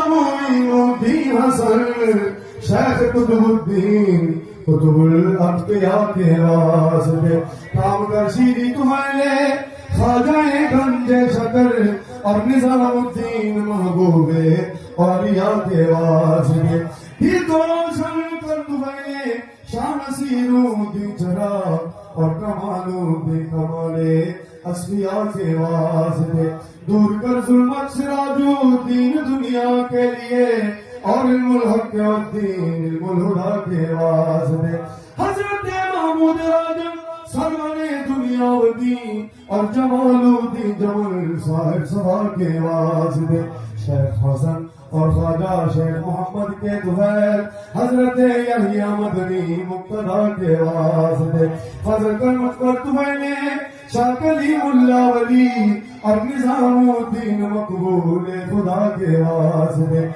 معین الدین حسن شیخ قطب الدین قطب الانبیاء کے واسطے کام کر سیدھی تمہارے خواجہ گنج شکر اور نظام الدین محبوب اولیاء کے واسطے یہ دو روشن کر تمہارے شان سیروں دی چرا اور کمالوں دی کمالے اصفیاء کے واسطے دور کر ظلمت سراج الدین دنیا کے لیے اور علم الحق والدین علم الہدا کے واسطے حضرت محمود راجم سرور دنیا و دین اور جمال الدین جمال صاحب سبا کے واسطے شیخ حسن اور خواجہ شیخ محمد کے دوہر حضرت یحییٰ مدنی مقتدیٰ کے واسطے فضل کر مجھ پر تمہیں شاہ کلیم اللہ ولی اور نظام الدین مقبول خدا کے واسطے